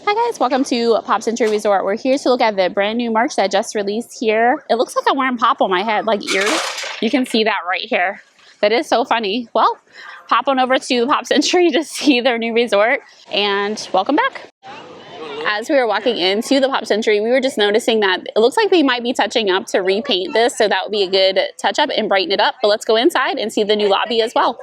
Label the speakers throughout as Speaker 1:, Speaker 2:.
Speaker 1: Hi guys, welcome to Pop Century Resort. We're here to look at the brand new merch that just released here. It looks like I'm wearing pop on my head, like ears. You can see that right here. That is so funny. Well, pop on over to Pop Century to see their new resort, and welcome back. As we were walking into the Pop Century, we were just noticing that it looks like they might be touching up to repaint this, so that would be a good touch up and brighten it up. But let's go inside and see the new lobby as well.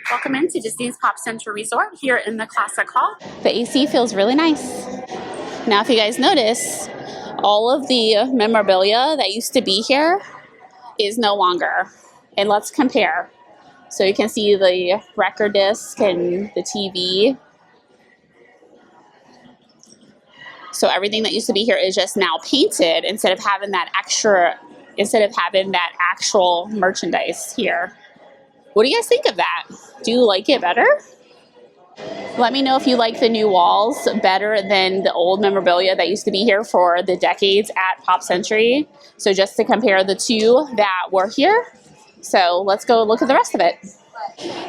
Speaker 1: Welcome into Disney's Pop Century Resort here in the Classic Hall. The AC feels really nice. Now, if you guys notice, all of the memorabilia that used to be here is no longer. And let's compare. So you can see the record disc and the TV. So everything that used to be here is just now painted instead of having that actual merchandise here. What do you guys think of that? Do you like it better? Let me know if you like the new walls better than the old memorabilia that used to be here for the decades at Pop Century. So just to compare the two that were here. So let's go look at the rest of it.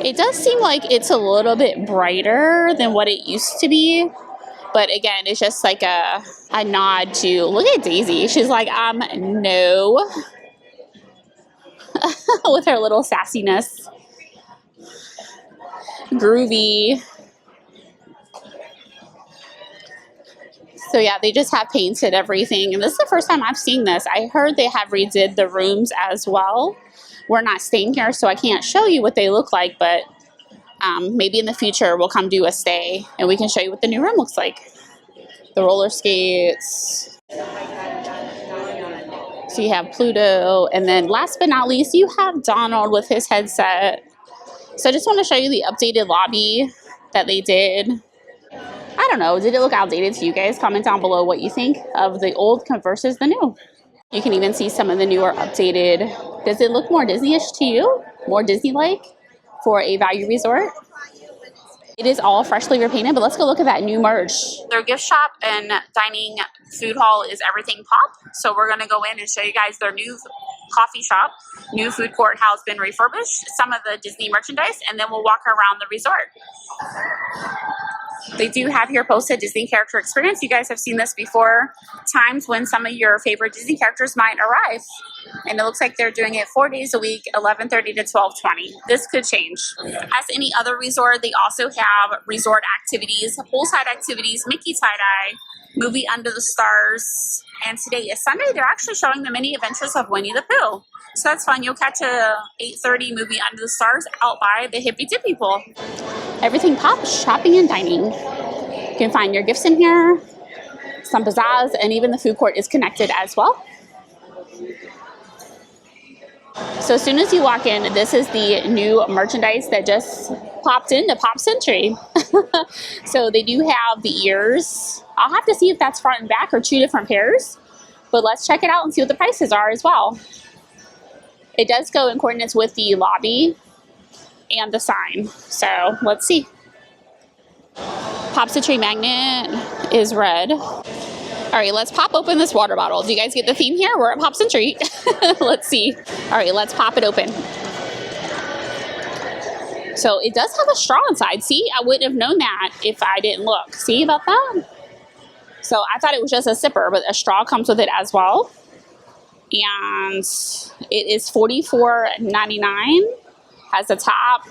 Speaker 1: It does seem like it's a little bit brighter than what it used to be. But again, it's just like a nod to, look at Daisy. She's like, no. With her little sassiness. Groovy. So yeah, they just have painted everything. And this is the first time I've seen this. I heard they have redid the rooms as well. We're not staying here, so I can't show you what they look like. But maybe in the future we'll come do a stay and we can show you what the new room looks like. The roller skates. So you have Pluto, and then last but not least, you have Donald with his headset. So I just want to show you the updated lobby that they did. I don't know, did it look outdated to you guys? Comment down below what you think of the old versus the new. You can even see some of the newer updated. Does it look more Disney-ish to you? More Disney-like for a value resort? It is all freshly repainted, but let's go look at that new merch. Their gift shop and dining food hall is everything pop. So we're going to go in and show you guys their new coffee shop. New food court has been refurbished. Some of the Disney merchandise, and then we'll walk around the resort. They do have here posted Disney character experience. You guys have seen this before. Times when some of your favorite Disney characters might arrive. And it looks like they're doing it 4 days a week, 11:30 to 12:20. This could change. As any other resort, they also have resort activities, poolside activities, Mickey tie-dye, movie Under the Stars. And today is Sunday. They're actually showing the mini adventures of Winnie the Pooh. So that's fun. You'll catch a 8:30 movie Under the Stars out by the Hippy Dippy Pool. Everything pop, shopping and dining. You can find your gifts in here, some pizzazz, and even the food court is connected as well. So as soon as you walk in, this is the new merchandise that just popped into Pop Century. So they do have the ears. I'll have to see if that's front and back or two different pairs. But let's check it out and see what the prices are as well. It does go in coordinates with the lobby and the sign. So let's see. Pop Century magnet is red. All right, let's pop open this water bottle. Do you guys get the theme here? We're at Pop Century. Let's see. All right, let's pop it open. So it does have a straw inside. See, I wouldn't have known that if I didn't look. See about that? So I thought it was just a sipper, but a straw comes with it as well. And it is $44.99. Has a top.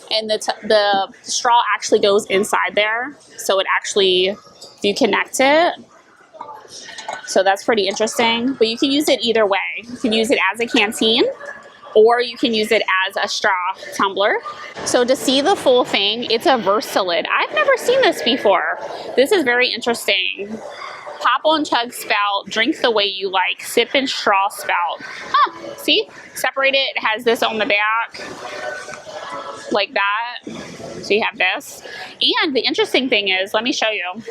Speaker 1: And the straw actually goes inside there. So it actually, you connect it. So that's pretty interesting. But you can use it either way. You can use it as a canteen, or you can use it as a straw tumbler. So to see the full thing, it's a Versalid. I've never seen this before. This is very interesting. pop on chug spout, drink the way you like, sip and straw spout. Huh, see? Separate it, it has this on the back, like that. So you have this. And the interesting thing is, let me show you.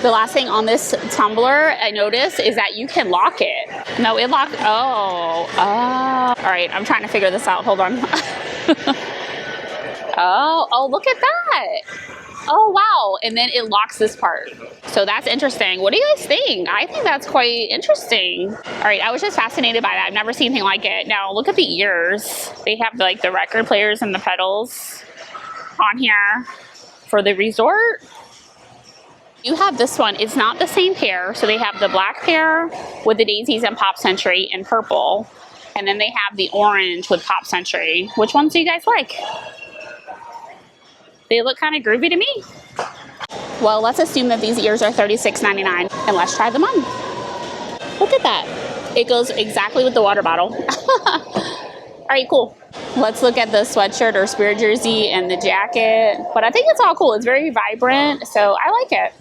Speaker 1: The last thing on this tumbler I noticed is that you can lock it. No, it locked, oh. All right, I'm trying to figure this out, hold on. Oh, look at that. Oh, wow. And then it locks this part. So that's interesting. What do you guys think? I think that's quite interesting. All right, I was just fascinated by that. I've never seen anything like it. Now, look at the ears. They have like the record players and the pedals on here for the resort. You have this one. It's not the same pair. So they have the black pair with the daisies and Pop Century in purple. And then they have the orange with Pop Century. Which ones do you guys like? They look kind of groovy to me. Well, let's assume that these ears are $36.99 and let's try them on. Look at that. It goes exactly with the water bottle. All right, cool. Let's look at the sweatshirt or spirit jersey and the jacket. But I think it's all cool. It's very vibrant, so I like it.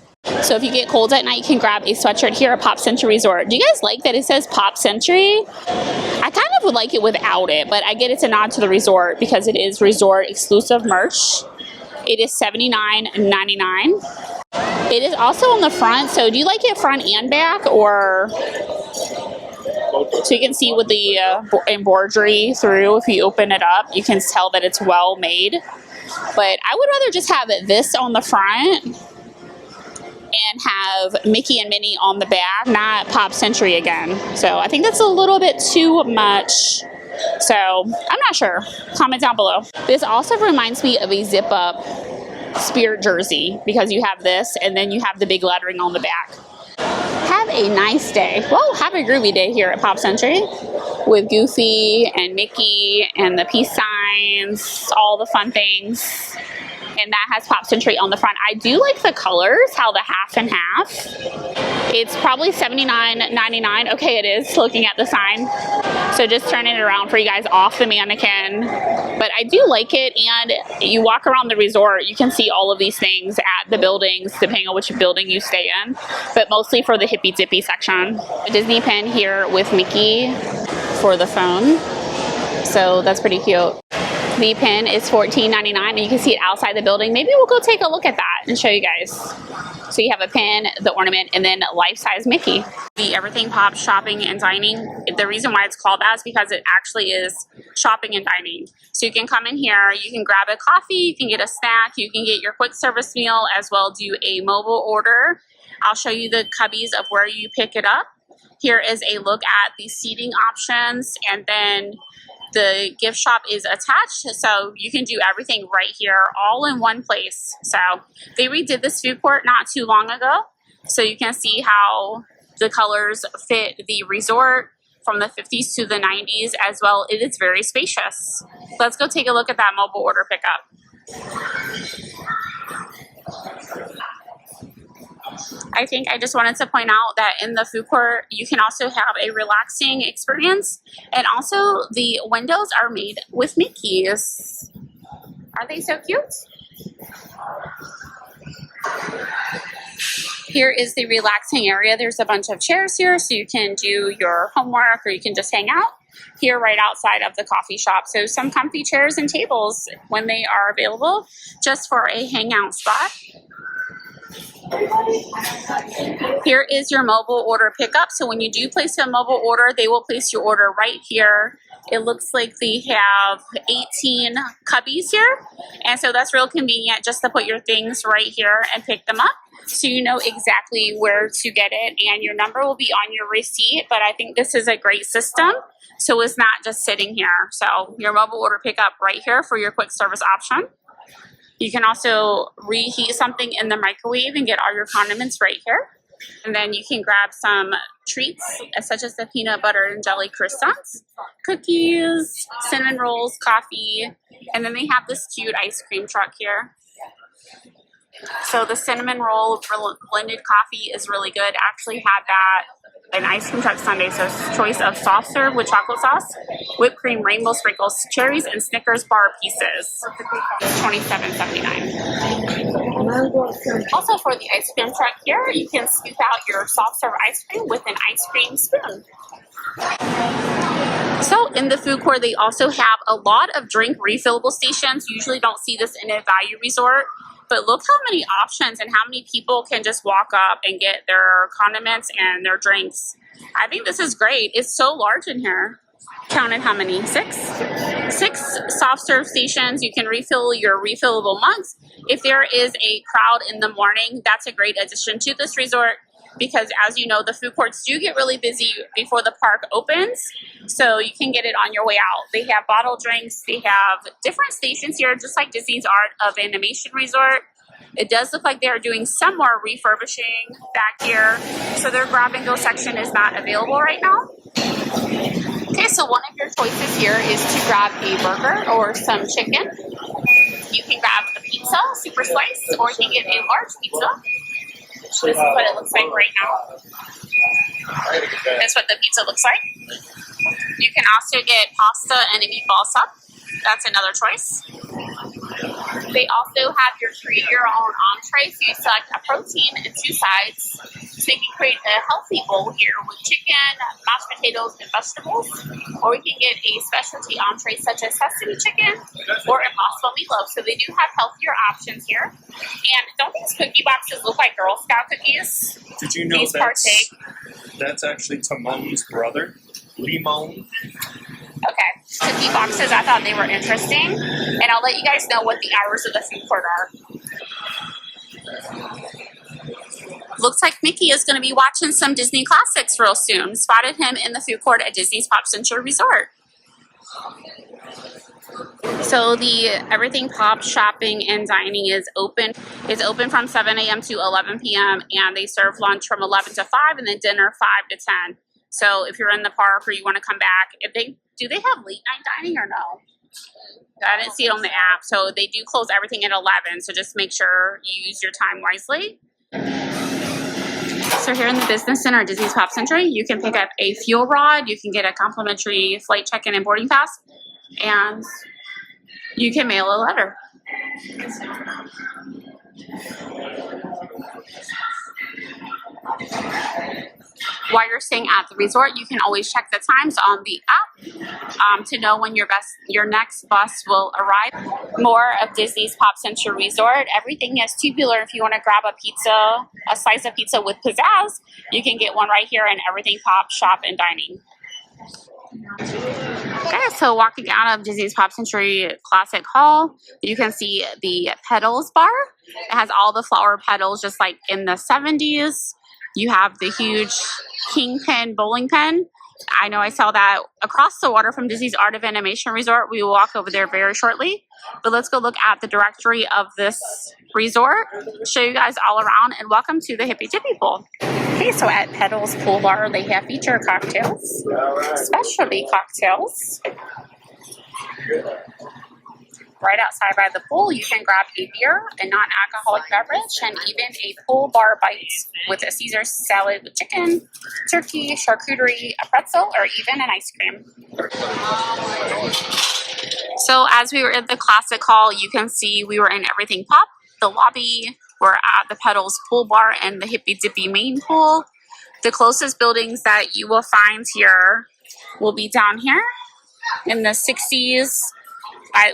Speaker 1: So if you get cold at night, you can grab a sweatshirt here at Pop Century Resort. Do you guys like that it says Pop Century? I kind of would like it without it, but I get it's a nod to the resort because it is resort exclusive merch. It is $79.99. It is also on the front. So do you like it front and back, or so you can see with the embroidery through? If you open it up, you can tell that it's well made. But I would rather just have this on the front and have Mickey and Minnie on the back, not Pop Century again. So I think that's a little bit too much. So I'm not sure. Comment down below. This also reminds me of a zip up spirit jersey because you have this and then you have the big lettering on the back. Have a nice day. Well, have a groovy day here at Pop Century with Goofy and Mickey and the peace signs, all the fun things. And that has Pop Century on the front. I do like the colors, how the half and half. It's probably $79.99. Okay, it is, looking at the sign. So just turning it around for you guys off the mannequin. But I do like it, and you walk around the resort, you can see all of these things at the buildings, depending on which building you stay in. But mostly for the hippy dippy section. A Disney pen here with Mickey for the phone. So that's pretty cute. The pen is $14.99 and you can see it outside the building. Maybe we'll go take a look at that and show you guys. So you have a pen, the ornament, and then life-size Mickey. The Everything Pop shopping and dining. The reason why it's called that is because it actually is shopping and dining. So you can come in here, you can grab a coffee, you can get a snack, you can get your quick service meal, as well do a mobile order. I'll show you the cubbies of where you pick it up. Here is a look at the seating options, and then the gift shop is attached, so you can do everything right here, all in one place. So they redid this food court not too long ago, so you can see how the colors fit the resort from the 50s to the 90s as well. It is very spacious. Let's go take a look at that mobile order pickup. I think I just wanted to point out that in the food court, you can also have a relaxing experience. And also, the windows are made with Mickeys. Are they so cute? Here is the relaxing area. There's a bunch of chairs here, so you can do your homework or you can just hang out here right outside of the coffee shop. So some comfy chairs and tables when they are available just for a hangout spot. Here is your mobile order pickup. So when you do place a mobile order, they will place your order right here. It looks like they have 18 cubbies here. And so that's real convenient just to put your things right here and pick them up. So you know exactly where to get it, and your number will be on your receipt. But I think this is a great system, so it's not just sitting here. So your mobile order pickup right here for your quick service option. You can also reheat something in the microwave and get all your condiments right here. And then you can grab some treats, such as the peanut butter and jelly croissants, cookies, cinnamon rolls, coffee, and then they have this cute ice cream truck here. So the cinnamon roll blended coffee is really good. I actually had that an ice cream truck sundae. So it's a choice of soft serve with chocolate sauce, whipped cream, rainbow sprinkles, cherries, and Snickers bar pieces. It's $27.79. Also for the ice cream truck here, you can scoop out your soft serve ice cream with an ice cream spoon. So in the food court, they also have a lot of drink refillable stations. You usually don't see this in a value resort, but look how many options and how many people can just walk up and get their condiments and their drinks. I think this is great. It's so large in here. Counted how many? Six soft serve stations. You can refill your refillable mugs. If there is a crowd in the morning, that's a great addition to this resort, because as you know, the food courts do get really busy before the park opens, so you can get it on your way out. They have bottled drinks. They have different stations here, just like Disney's Art of Animation Resort. It does look like they're doing some more refurbishing back here, so their grab and go section is not available right now. Okay, so one of your choices here is to grab a burger or some chicken. You can grab a pizza, super slice, or you can get a large pizza. This is what it looks like right now. That's what the pizza looks like. You can also get pasta and a meatball sub. That's another choice. They also have your create your own entree, so you select a protein and two sides. So you can create a healthy bowl here with chicken, mashed potatoes, and vegetables. Or you can get a specialty entree such as sesame chicken or impossible meatloaf. So they do have healthier options here. And don't these cookie boxes look like Girl Scout cookies?
Speaker 2: Did you know that's actually Timon's brother, Limon?
Speaker 1: Okay, cookie boxes, I thought they were interesting. And I'll let you guys know what the hours of the food court are. Looks like Mickey is going to be watching some Disney classics real soon. Spotted him in the food court at Disney's Pop Century Resort. So the Everything Pop shopping and dining is open. It's open from 7 a.m. to 11 p.m. and they serve lunch from 11 to 5 and then dinner 5 to 10. So if you're in the park or you want to come back, do they have late night dining or no? I didn't see it on the app. So they do close everything at 11. So just make sure you use your time wisely. So here in the Business Center at Disney's Pop Century, you can pick up a fuel rod. You can get a complimentary flight check-in and boarding pass. And you can mail a letter. While you're staying at the resort, you can always check the times on the app to know when your next bus will arrive. More of Disney's Pop Century Resort. Everything is tubular. If you want to grab a pizza, a slice of pizza with pizzazz, you can get one right here in Everything Pop Shop and Dining. Okay, so walking out of Disney's Pop Century Classic Hall, you can see the Petals bar. It has all the flower petals just like in the 70s. You have the huge Kingpin bowling pin. I know I saw that across the water from Disney's Art of Animation Resort. We will walk over there very shortly. But let's go look at the directory of this resort, show you guys all around, and welcome to the Hippy Dippy Pool. Okay, so at Petals Pool Bar, they have feature cocktails, specialty cocktails. Right outside by the pool, you can grab a beer, a non-alcoholic beverage, and even a pool bar bite with a Caesar salad with chicken, turkey, charcuterie, a pretzel, or even an ice cream. So as we were at the Classic Hall, you can see we were in Everything Pop, the lobby, we're at the Petals Pool Bar and the Hippy Dippy main pool. The closest buildings that you will find here will be down here in the 60s.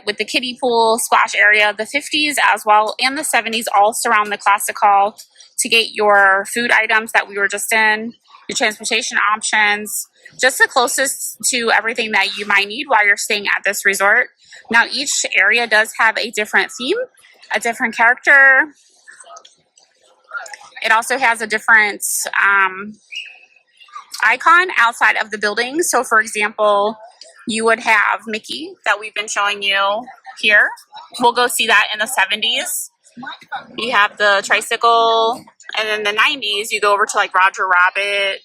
Speaker 1: With the kiddie pool, splash area, the 50s as well, and the 70s all surround the Classic Hall to get your food items that we were just in, your transportation options, just the closest to everything that you might need while you're staying at this resort. Now, each area does have a different theme, a different character. It also has a different icon outside of the building. So, for example, you would have Mickey that we've been showing you here. We'll go see that in the 70s. You have the tricycle, and in the 90s, you go over to like Roger Rabbit.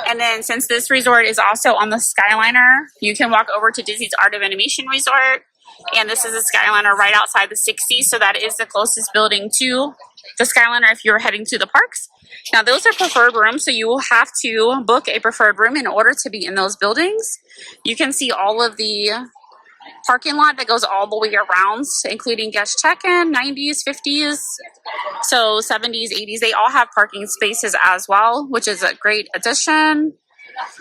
Speaker 1: And then since this resort is also on the Skyliner, you can walk over to Disney's Art of Animation Resort. And this is a Skyliner right outside the 60s, so that is the closest building to the Skyliner if you're heading to the parks. Now, those are preferred rooms, so you will have to book a preferred room in order to be in those buildings. You can see all of the parking lot that goes all the way around, including guest check-in, 90s, 50s, so 70s, 80s. They all have parking spaces as well, which is a great addition.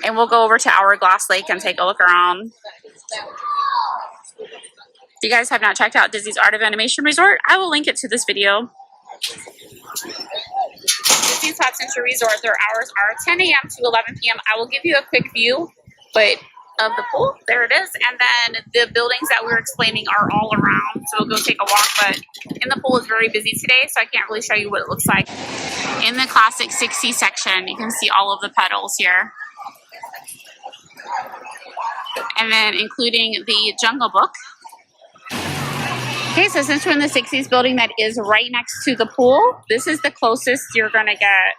Speaker 1: And we'll go over to Hourglass Lake and take a look around. If you guys have not checked out Disney's Art of Animation Resort, I will link it to this video. Disney's Pop Century Resort, their hours are 10 a.m. to 11 p.m. I will give you a quick view, but of the pool, there it is, and then the buildings that we were explaining are all around, so we'll go take a walk. But in the pool is very busy today, so I can't really show you what it looks like. In the classic 60 section, you can see all of the pedals here, and then including the Jungle Book. Okay, so since we're in the 60s building that is right next to the pool, this is the closest you're gonna get.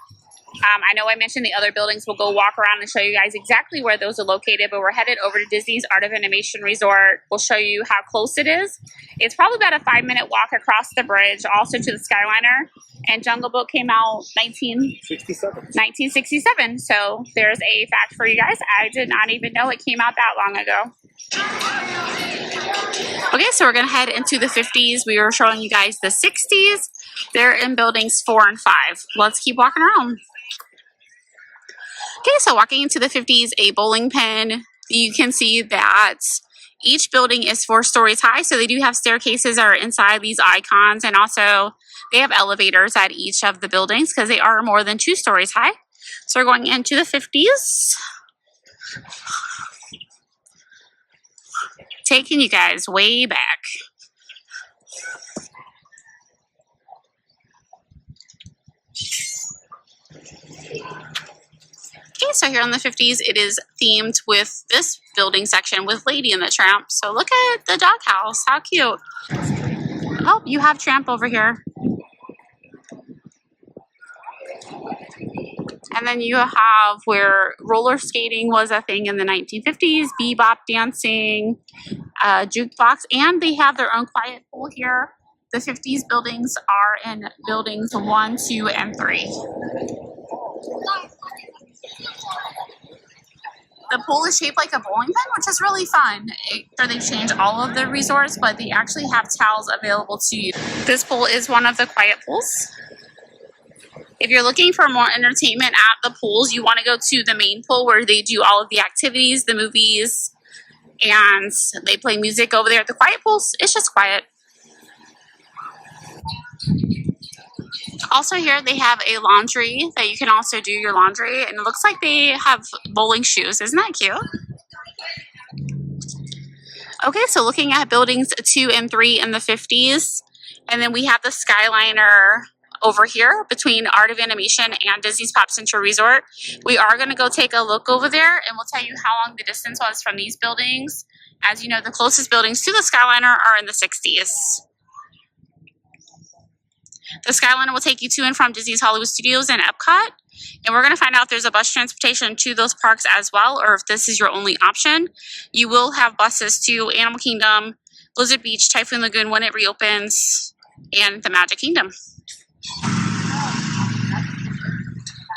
Speaker 1: I know I mentioned the other buildings. We'll go walk around and show you guys exactly where those are located, but we're headed over to Disney's Art of Animation Resort. We'll show you how close it is. It's probably about a 5-minute walk across the bridge, also to the Skyliner. And Jungle Book came out 1967. So there's a fact for you guys. I did not even know it came out that long ago. Okay, so we're going to head into the 50s. We were showing you guys the 60s. They're in buildings 4 and 5. Let's keep walking around. Okay, so walking into the 50s, a bowling pin. You can see that each building is 4 stories high, so they do have staircases that are inside these icons, and also they have elevators at each of the buildings because they are more than 2 stories high. So we're going into the 50s. Taking you guys way back. Okay, so here in the 50s, it is themed with this building section with Lady and the Tramp. So look at the doghouse. How cute. Oh, you have Tramp over here. And then you have where roller skating was a thing in the 1950s, bebop dancing, jukebox, and they have their own quiet pool here. The 50s buildings are in buildings 1, 2, and 3. The pool is shaped like a bowling pin, which is really fun. They've changed all of the resorts, but they actually have towels available to you. This pool is one of the quiet pools. If you're looking for more entertainment at the pools, you want to go to the main pool where they do all of the activities, the movies, and they play music over there. At the quiet pools, it's just quiet. Also here, they have a laundry that you can also do your laundry, and it looks like they have bowling shoes. Isn't that cute? Okay, so looking at buildings 2 and 3 in the 50s, and then we have the Skyliner over here between Art of Animation and Disney's Pop Century Resort. We are going to go take a look over there, and we'll tell you how long the distance was from these buildings. As you know, the closest buildings to the Skyliner are in the 60s. The Skyliner will take you to and from Disney's Hollywood Studios and Epcot. And we're going to find out if there's a bus transportation to those parks as well, or if this is your only option. You will have buses to Animal Kingdom, Blizzard Beach, Typhoon Lagoon when it reopens, and the Magic Kingdom.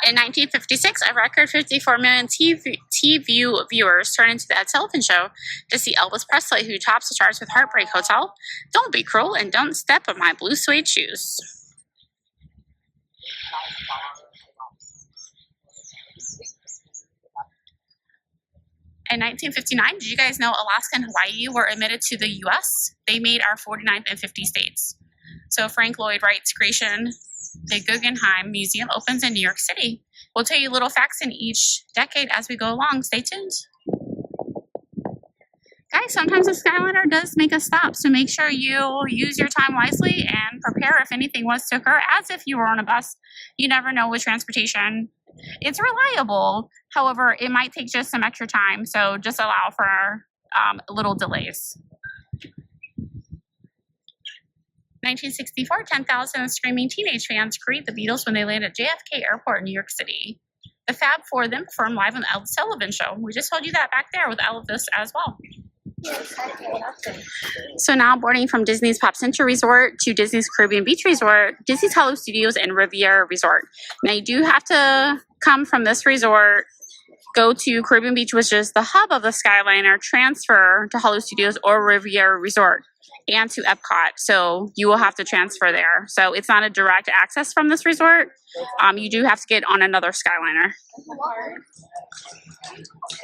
Speaker 1: In 1956, a record 54 million TV viewers turned into the Ed Sullivan Show to see Elvis Presley, who tops the charts with Heartbreak Hotel, Don't Be Cruel, and Don't Step on My Blue Suede Shoes. In 1959, did you guys know Alaska and Hawaii were admitted to the U.S.? They made our 49th and 50 states. So Frank Lloyd Wright's creation, the Guggenheim Museum, opens in New York City. We'll tell you little facts in each decade as we go along. Stay tuned. Guys, sometimes the Skyliner does make a stop, so make sure you use your time wisely and prepare if anything was to occur as if you were on a bus. You never know with transportation. It's reliable. However, it might take just some extra time, so just allow for little delays. 1964, 10,000 screaming teenage fans greet the Beatles when they land at JFK Airport in New York City. The Fab Four then performed live on the Elvis Sullivan Show. We just told you that back there with Elvis as well. So now boarding from Disney's Pop Century Resort to Disney's Caribbean Beach Resort, Disney's Hollywood Studios, and Riviera Resort. Now you do have to come from this resort go to Caribbean Beach, which is the hub of the Skyliner, transfer to Hollywood Studios or Riviera Resort and to Epcot. So you will have to transfer there. So it's not a direct access from this resort. You do have to get on another Skyliner.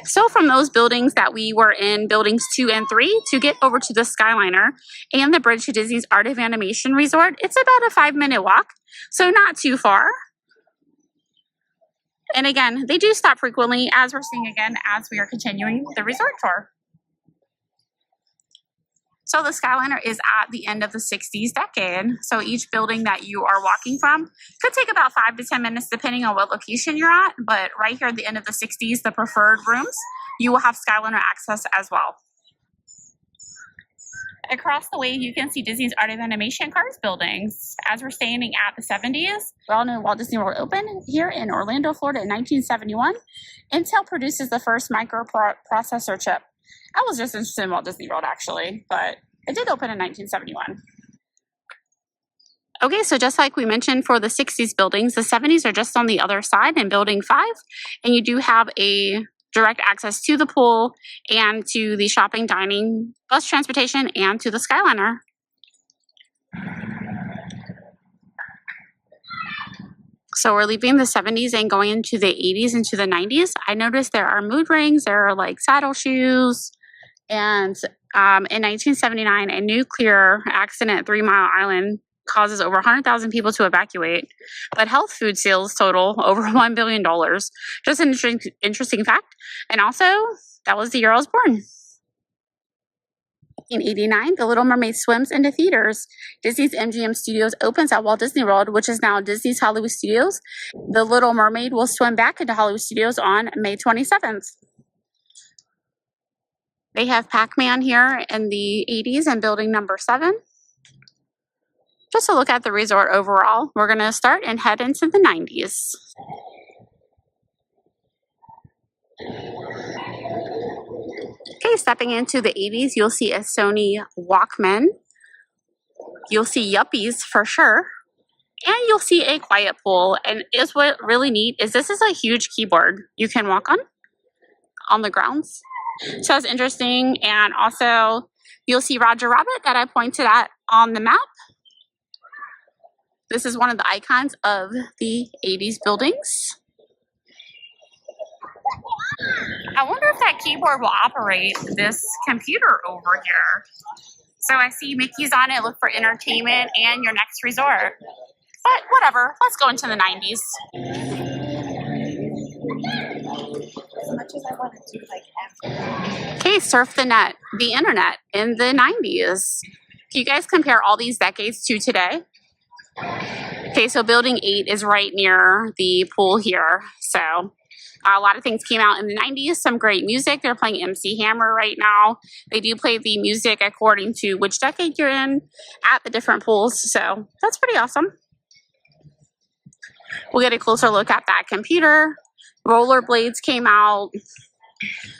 Speaker 1: So from those buildings that we were in, buildings 2 and 3, to get over to the Skyliner and the bridge to Disney's Art of Animation Resort, it's about a 5-minute walk. So not too far. And again, they do stop frequently, as we're seeing again as we are continuing the resort tour. So the Skyliner is at the end of the 60s decade. So each building that you are walking from could take about 5 to 10 minutes depending on what location you're at. But right here at the end of the 60s, the preferred rooms, you will have Skyliner access as well. Across the way, you can see Disney's Art of Animation Cars buildings. As we're standing at the 70s, we all know Walt Disney World opened here in Orlando, Florida in 1971. Intel produces the first microprocessor chip. I was just interested in Walt Disney World actually, but it did open in 1971. Okay, so just like we mentioned for the 60s buildings, the 70s are just on the other side in Building 5, and you do have a direct access to the pool and to the shopping, dining, bus transportation, and to the Skyliner. So we're leaving the 70s and going into the 80s, into the 90s. I noticed there are mood rings, there are like saddle shoes, and in 1979, a nuclear accident at 3 Mile Island causes over 100,000 people to evacuate, but health food sales total over $1 billion. Just an interesting fact. And also, that was the year I was born. In 1989, The Little Mermaid swims into theaters. Disney's MGM Studios opens at Walt Disney World, which is now Disney's Hollywood Studios. The Little Mermaid will swim back into Hollywood Studios on May 27th. They have Pac-Man here in the 80s in building number 7. Just a look at the resort overall. We're going to start and head into the 90s. Okay, stepping into the 80s, you'll see a Sony Walkman. You'll see Yuppies for sure. And you'll see a quiet pool. And is what really neat is this is a huge keyboard you can walk on the grounds. So that's interesting. And also, you'll see Roger Rabbit that I pointed at on the map. This is one of the icons of the 80s buildings. I wonder if that keyboard will operate this computer over here. So I see Mickey's on it, look for entertainment and your next resort. But whatever, let's go into the 90s. As much as I wanted to, okay, surf the net, the internet in the 90s. Can you guys compare all these decades to today? Okay, so building 8 is right near the pool here. So a lot of things came out in the 90s, some great music. They're playing MC Hammer right now. They do play the music according to which decade you're in at the different pools. So that's pretty awesome. We'll get a closer look at that computer. Rollerblades came out.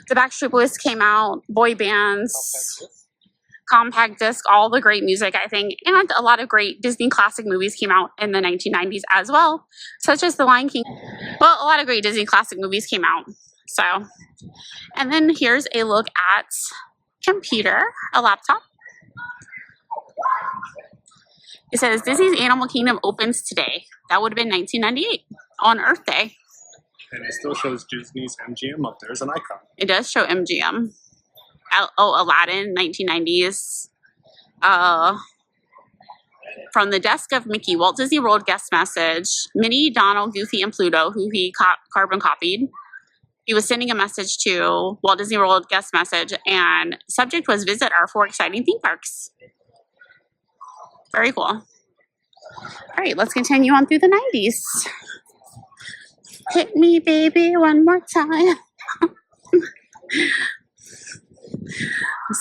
Speaker 1: The Backstreet Boys came out. Boy bands. Compact disc, all the great music, I think, and a lot of great Disney classic movies came out in the 1990s as well, such as The Lion King. Well, a lot of great Disney classic movies came out. So, and then here's a look at computer, a laptop. It says Disney's Animal Kingdom opens today. That would have been 1998 on Earth Day.
Speaker 2: And it still shows Disney's MGM up there as an icon.
Speaker 1: It does show MGM. Aladdin, 1990s. From the desk of Mickey, Walt Disney World guest message. Minnie, Donald, Goofy, and Pluto, who he carbon copied. He was sending a message to Walt Disney World guest message, and subject was visit our 4 exciting theme parks. Very cool. All right, let's continue on through the 90s. Hit me, baby, one more time.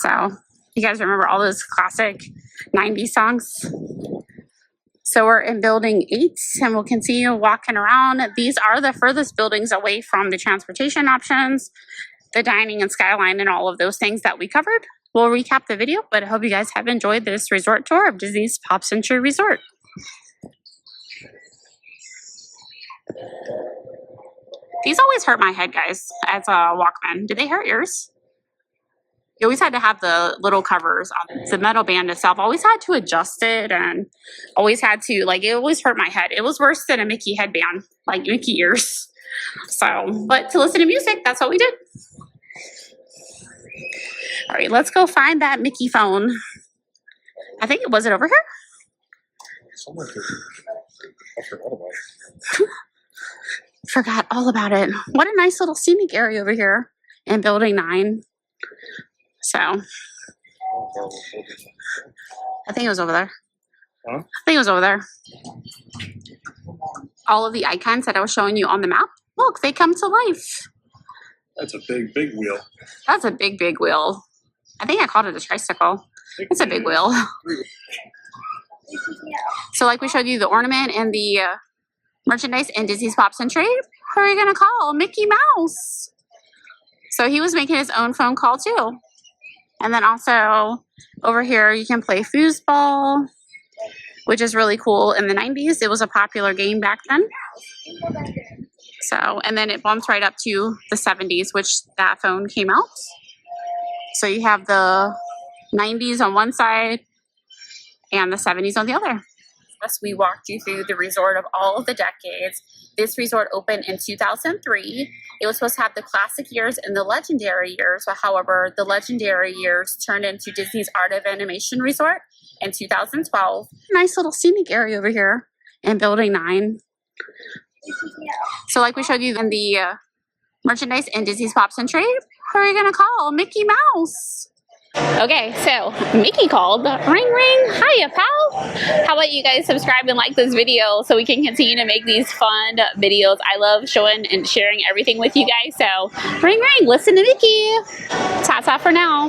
Speaker 1: So, you guys remember all those classic 90s songs? So we're in building 8 and we'll continue walking around. These are the furthest buildings away from the transportation options, the dining and skyline and all of those things that we covered. We'll recap the video, but I hope you guys have enjoyed this resort tour of Disney's Pop Century Resort. These always hurt my head, guys, as a Walkman. Did they hurt yours? You always had to have the little covers on the metal band itself. Always had to adjust it and always had to, like, it always hurt my head. It was worse than a Mickey headband, like Mickey ears. So, but to listen to music, that's what we did. All right, let's go find that Mickey phone. I think, was it over here? Forgot all about it. What a nice little scenic area over here in Building 9. So, I think it was over there.
Speaker 2: Huh?
Speaker 1: I think it was over there. All of the icons that I was showing you on the map, look, they come to life.
Speaker 2: That's a big, big wheel.
Speaker 1: That's a big, big wheel. I think I called it a tricycle. It's a big wheel. So like we showed you the ornament and the merchandise in Disney's Pops and Trade, who are you going to call? Mickey Mouse. So he was making his own phone call too. And then also over here you can play foosball, which is really cool. In the 90s, it was a popular game back then. So, and then it bumps right up to the 70s, which that phone came out. So you have the 90s on one side and the 70s on the other. Yes, we walked you through the resort of all of the decades. This resort opened in 2003. It was supposed to have the classic years and the legendary years, but however, the legendary years turned into Disney's Art of Animation Resort in 2012. Nice little scenic area over here in Building 9. So like we showed you in the merchandise in Disney's Pops and Trade, who are you going to call? Mickey Mouse. Okay, so Mickey called. Ring, ring. Hiya, pal. How about you guys subscribe and like this video so we can continue to make these fun videos. I love showing and sharing everything with you guys. So ring, ring. Listen to Mickey. Ta-ta for now.